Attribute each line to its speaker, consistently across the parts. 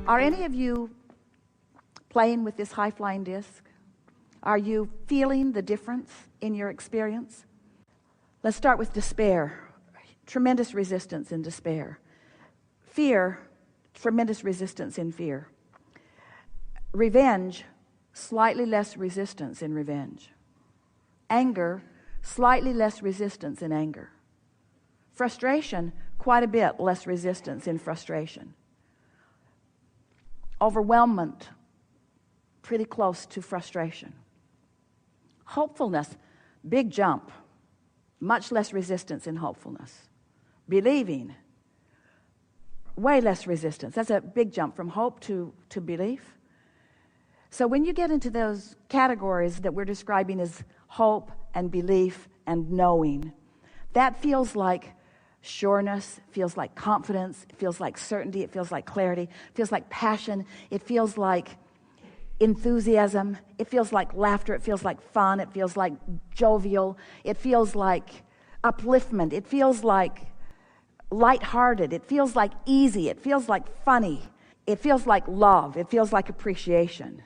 Speaker 1: Are any of you playing with this high-flying disc? Are you feeling the difference in your experience? Let's start with despair. Tremendous resistance in despair. Fear, tremendous resistance in fear. Revenge, slightly less resistance in revenge. Anger, slightly less resistance in anger. Frustration, quite a bit less resistance in frustration. Overwhelmment, pretty close to frustration. Hopefulness, big jump, much less resistance in hopefulness. Believing, way less resistance. That's a big jump from hope to belief. So when you get into those categories that we're describing as hope and belief and knowing, that feels like sureness, feels like confidence, it feels like certainty, it feels like clarity, it feels like passion, it feels like enthusiasm, it feels like laughter, it feels like fun, it feels like jovial, it feels like upliftment, it feels like lighthearted, it feels like easy, it feels like funny, it feels like love, it feels like appreciation.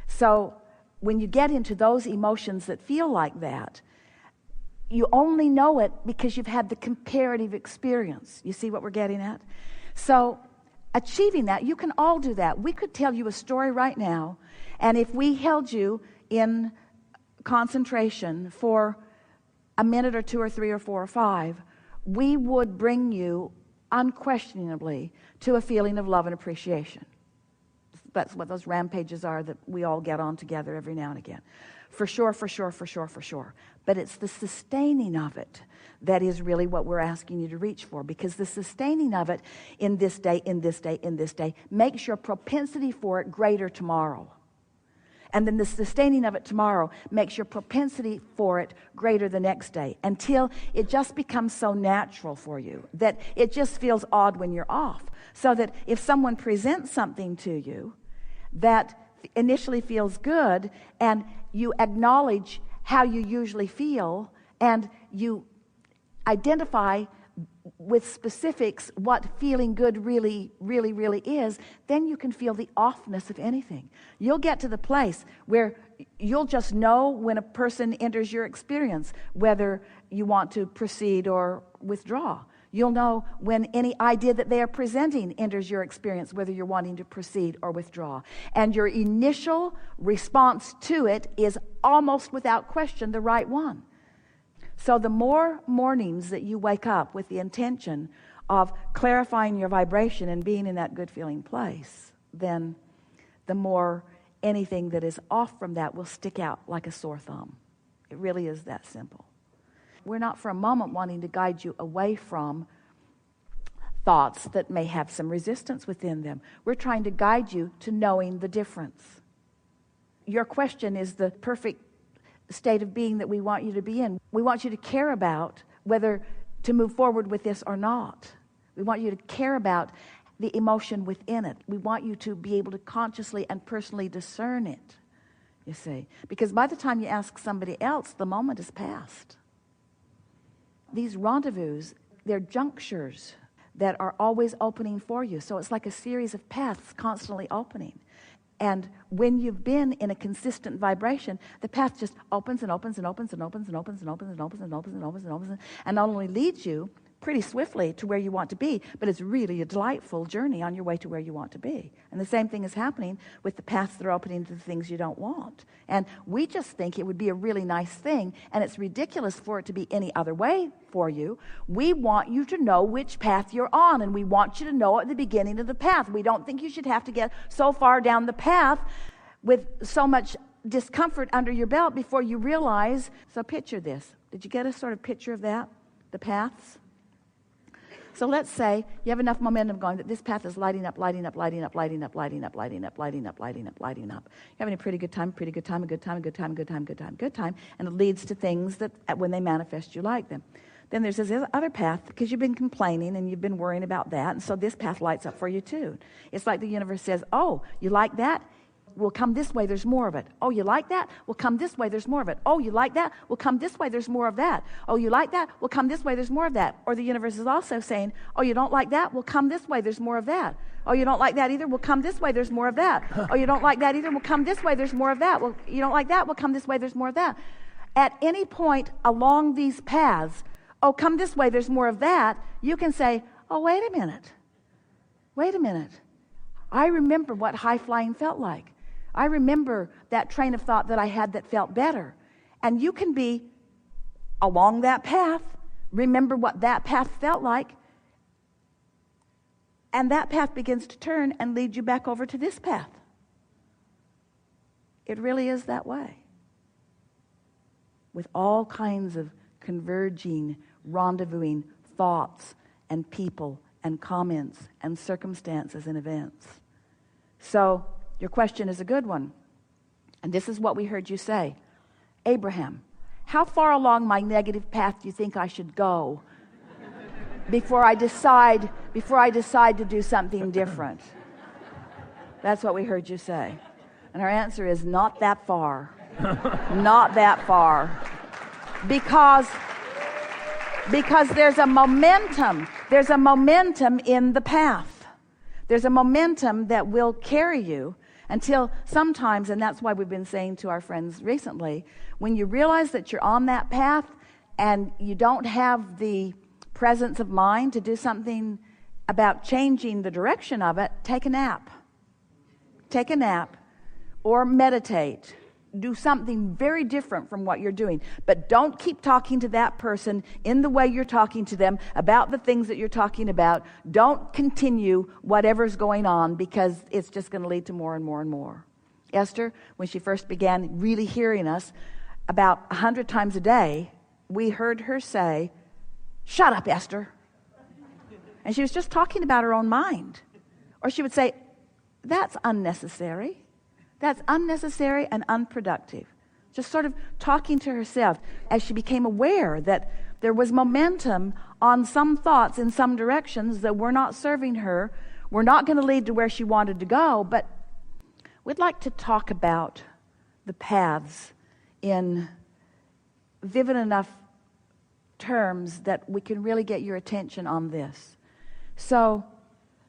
Speaker 1: So when you get into those emotions that feel like that, you only know it because you've had the comparative experience. You see what we're getting at? So achieving that, you can all do that. We could tell you a story right now, and if we held you in concentration for a minute or two or three or four or five, we would bring you unquestionably to a feeling of love and appreciation. That's what those rampages are that we all get on together every now and again. For sure, for sure, for sure, for sure. But it's the sustaining of it that is really what we're asking you to reach for, because the sustaining of it in this day, in this day, in this day, makes your propensity for it greater tomorrow. And then the sustaining of it tomorrow makes your propensity for it greater the next day, until it just becomes so natural for you that it just feels odd when you're off. So that if someone presents something to you that initially feels good, and you acknowledge how you usually feel, and you identify with specifics what feeling good really, really, really is, then you can feel the offness of anything. You'll get to the place where you'll just know when a person enters your experience whether you want to proceed or withdraw. You'll know when any idea that they are presenting enters your experience whether you're wanting to proceed or withdraw. And your initial response to it is almost without question the right one. So the more mornings that you wake up with the intention of clarifying your vibration and being in that good feeling place, then the more anything that is off from that will stick out like a sore thumb. It really is that simple. We're not for a moment wanting to guide you away from thoughts that may have some resistance within them. We're trying to guide you to knowing the difference. Your question is the perfect state of being that we want you to be in. We want you to care about whether to move forward with this or not. We want you to care about the emotion within it. We want you to be able to consciously and personally discern it, you see. Because by the time you ask somebody else, the moment is past. These rendezvous, they're junctures that are always opening for you. So it's like a series of paths constantly opening. And when you've been in a consistent vibration, the path just opens and opens and opens and opens and opens and opens and opens and opens and opens and opens and not only leads you pretty swiftly to where you want to be, but it's really a delightful journey on your way to where you want to be. And the same thing is happening with the paths that are opening to the things you don't want. And we just think it would be a really nice thing, and it's ridiculous for it to be any other way for you. We want you to know which path you're on, and we want you to know at the beginning of the path. We don't think you should have to get so far down the path with so much discomfort under your belt before you realize. So picture this. Did you get a sort of picture of that? The paths? So let's say you have enough momentum going that this path is lighting up, lighting up, lighting up, lighting up, lighting up, lighting up, lighting up, lighting up, lighting up. You're having a pretty good time, a good time, a good time, a good time, good time, good time, and it leads to things that when they manifest you like them. Then there's this other path because you've been complaining and you've been worrying about that, and so this path lights up for you too. It's like the universe says, oh, you like that? Well, come this way, there's more of it. Oh, you like that? Well, come this way, there's more of it. Oh, you like that? Well, come this way, there's more of that. Oh, you like that? Well, come this way, there's more of that. Or the universe is also saying, oh, you don't like that? Well, come this way, there's more of that. Oh, you don't like that either? Well, come this way, there's more of that. Oh, you don't like that either? Well, come this way, there's more of that. Well, you don't like that? Well, come this way, there's more of that. At any point along these paths, oh, come this way, there's more of that, you can say, oh, wait a minute. Wait a minute. I remember what high flying felt like. I remember that train of thought that I had that felt better. And you can be along that path, remember what that path felt like, and that path begins to turn and lead you back over to this path. It really is that way. With all kinds of converging, rendezvousing thoughts and people and comments and circumstances and events. So your question is a good one. And this is what we heard you say. Abraham, how far along my negative path do you think I should go before I decide to do something different? That's what we heard you say. And our answer is not that far. Not that far. Because there's a momentum. There's a momentum in the path. There's a momentum that will carry you until sometimes, and that's why we've been saying to our friends recently, when you realize that you're on that path and you don't have the presence of mind to do something about changing the direction of it, take a nap. Take a nap or meditate. Do something very different from what you're doing. But don't keep talking to that person in the way you're talking to them about the things that you're talking about. Don't continue whatever's going on, because it's just going to lead to more and more and more. Esther, when she first began really hearing us, about 100 times a day, we heard her say, "Shut up, Esther." And she was just talking about her own mind. Or she would say, "That's unnecessary. That's unnecessary and unproductive." Just sort of talking to herself as she became aware that there was momentum on some thoughts in some directions that were not serving her, were not going to lead to where she wanted to go. But we'd like to talk about the paths in vivid enough terms that we can really get your attention on this. So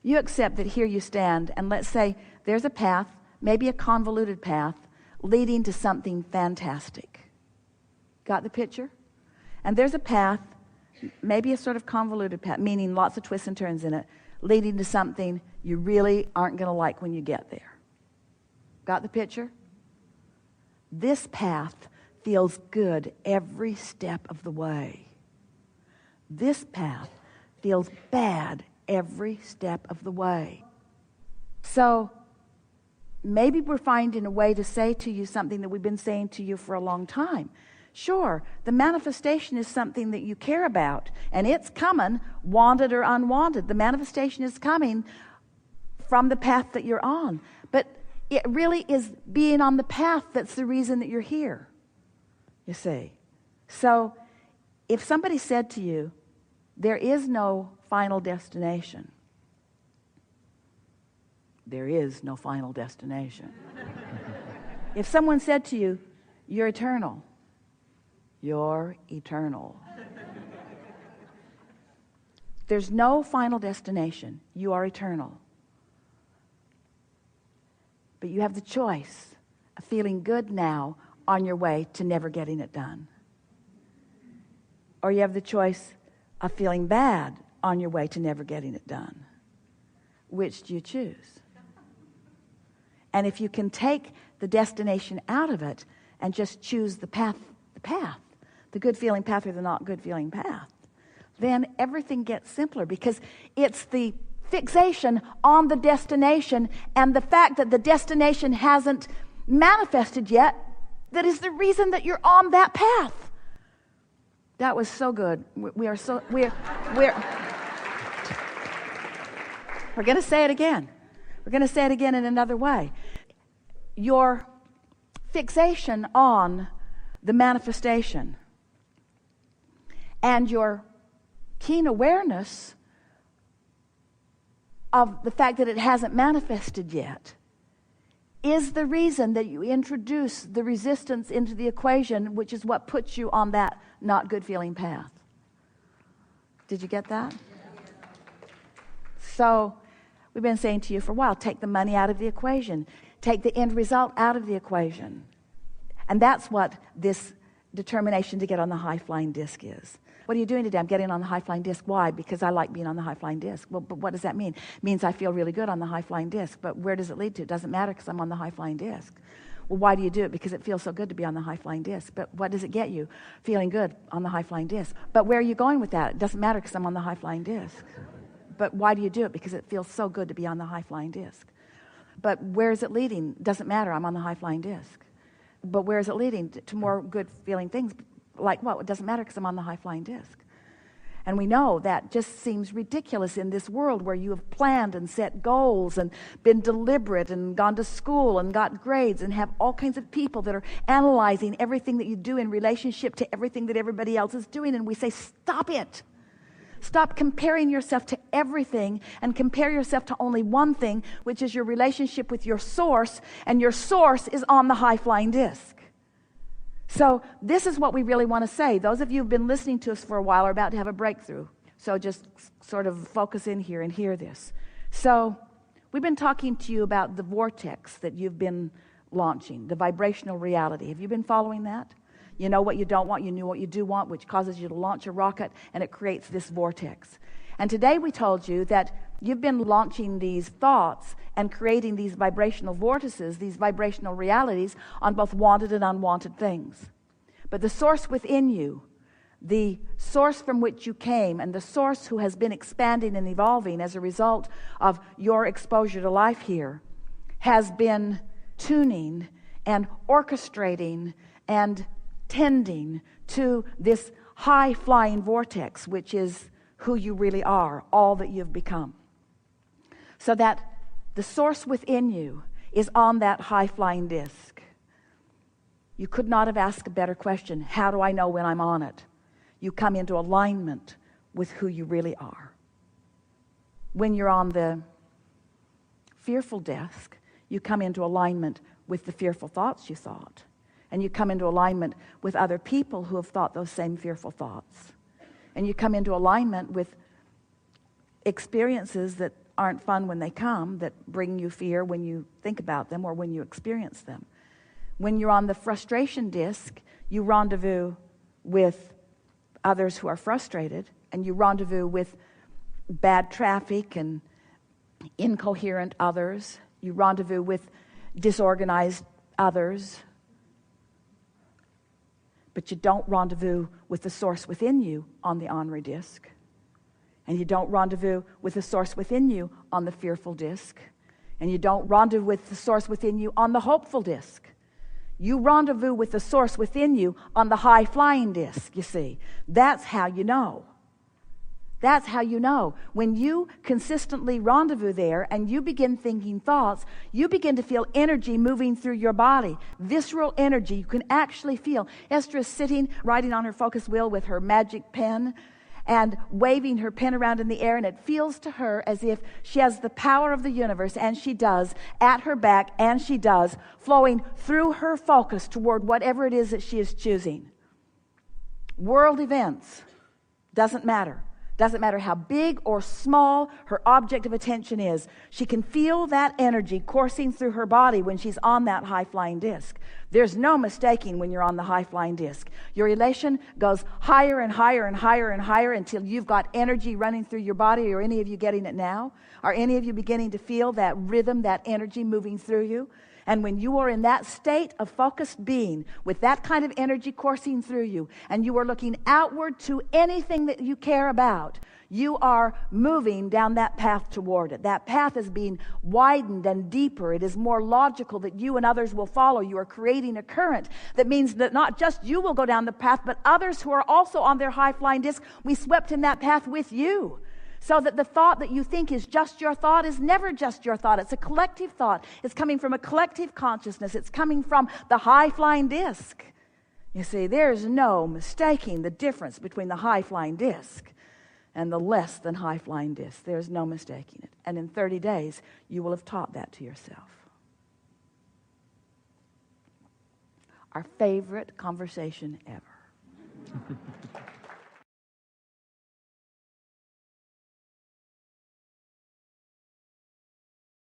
Speaker 1: you accept that here you stand, and let's say there's a path, maybe a convoluted path, leading to something fantastic. Got the picture? And there's a path, maybe a sort of convoluted path, meaning lots of twists and turns in it, leading to something you really aren't going to like when you get there. Got the picture? This path feels good every step of the way. This path feels bad every step of the way. So maybe we're finding a way to say to you something that we've been saying to you for a long time. Sure, the manifestation is something that you care about, and it's coming, wanted or unwanted. The manifestation is coming from the path that you're on. But it really is being on the path that's the reason that you're here, you see. So if somebody said to you, there is no final destination, there is no final destination. If someone said to you, you're eternal, you're eternal. There's no final destination. You are eternal. But you have the choice of feeling good now on your way to never getting it done. Or you have the choice of feeling bad on your way to never getting it done. Which do you choose? And if you can take the destination out of it and just choose the path, the good feeling path or the not good feeling path, then everything gets simpler, because it's the fixation on the destination and the fact that the destination hasn't manifested yet that is the reason that you're on that path. That was so good. We're going to say it again. We're going to say it again in another way. Your fixation on the manifestation and your keen awareness of the fact that it hasn't manifested yet is the reason that you introduce the resistance into the equation, which is what puts you on that not good feeling path. Did you get that? So we've been saying to you for a while, take the money out of the equation. Take the end result out of the equation. And that's what this determination to get on the high-flying disc is. What are you doing today? I'm getting on the high-flying disc. Why? Because I like being on the high-flying disc. Well, but what does that mean? It means I feel really good on the high-flying disc. But where does it lead to? It doesn't matter because I'm on the high-flying disc. Well, why do you do it? Because it feels so good to be on the high-flying disc. But what does it get you? Feeling good on the high-flying disc. But where are you going with that? It doesn't matter because I'm on the high-flying disc. But why do you do it? Because it feels so good to be on the high-flying disc. But where is it leading? It doesn't matter. I'm on the high-flying disc. But where is it leading? To more good-feeling things. Like what? It doesn't matter because I'm on the high-flying disc. And we know that just seems ridiculous in this world where you have planned and set goals and been deliberate and gone to school and got grades and have all kinds of people that are analyzing everything that you do in relationship to everything that everybody else is doing. And we say, stop it. Stop comparing yourself to everything and compare yourself to only one thing, which is your relationship with your source. And your source is on the high-flying disc. So this is what we really want to say. Those of you who've been listening to us for a while are about to have a breakthrough. So just sort of focus in here and hear this. So we've been talking to you about the vortex that you've been launching, the vibrational reality. Have you been following that? You know what you don't want, you knew what you do want, which causes you to launch a rocket, and it creates this vortex. And today we told you that you've been launching these thoughts and creating these vibrational vortices, these vibrational realities on both wanted and unwanted things. But the source within you, the source from which you came, and the source who has been expanding and evolving as a result of your exposure to life here, has been tuning and orchestrating and tending to this high-flying vortex, which is who you really are, all that you've become. So that the source within you is on that high-flying disc. You could not have asked a better question. How do I know when I'm on it? You come into alignment with who you really are. When you're on the fearful disc, you come into alignment with the fearful thoughts you thought. And you come into alignment with other people who have thought those same fearful thoughts. And you come into alignment with experiences that aren't fun when they come, that bring you fear when you think about them or when you experience them. When you're on the frustration disc, you rendezvous with others who are frustrated, and you rendezvous with bad traffic and incoherent others. You rendezvous with disorganized others. But you don't rendezvous with the source within you on the ornery disc. And you don't rendezvous with the source within you on the fearful disc. And you don't rendezvous with the source within you on the hopeful disc. You rendezvous with the source within you on the high-flying disc, you see. That's how you know. That's how you know. When you consistently rendezvous there and you begin thinking thoughts, you begin to feel energy moving through your body. Visceral energy you can actually feel. Esther is sitting, writing on her focus wheel with her magic pen and waving her pen around in the air, and it feels to her as if she has the power of the universe, and she does, at her back, and she does, flowing through her focus toward whatever it is that she is choosing. World events, doesn't matter. Doesn't matter how big or small her object of attention is. She can feel that energy coursing through her body when she's on that high-flying disc. There's no mistaking when you're on the high-flying disc. Your elation goes higher and higher and higher and higher until you've got energy running through your body. Are any of you getting it now? Are any of you beginning to feel that rhythm, that energy moving through you? And when you are in that state of focused being, with that kind of energy coursing through you, and you are looking outward to anything that you care about, you are moving down that path toward it. That path is being widened and deeper. It is more logical that you and others will follow. You are creating a current that means that not just you will go down the path, but others who are also on their high-flying disc, we swept in that path with you. So that the thought that you think is just your thought is never just your thought. It's a collective thought. It's coming from a collective consciousness. It's coming from the high-flying disc. You see, there's no mistaking the difference between the high-flying disc and the less than high-flying disc. There's no mistaking it. And in 30 days, you will have taught that to yourself. our favorite conversation ever.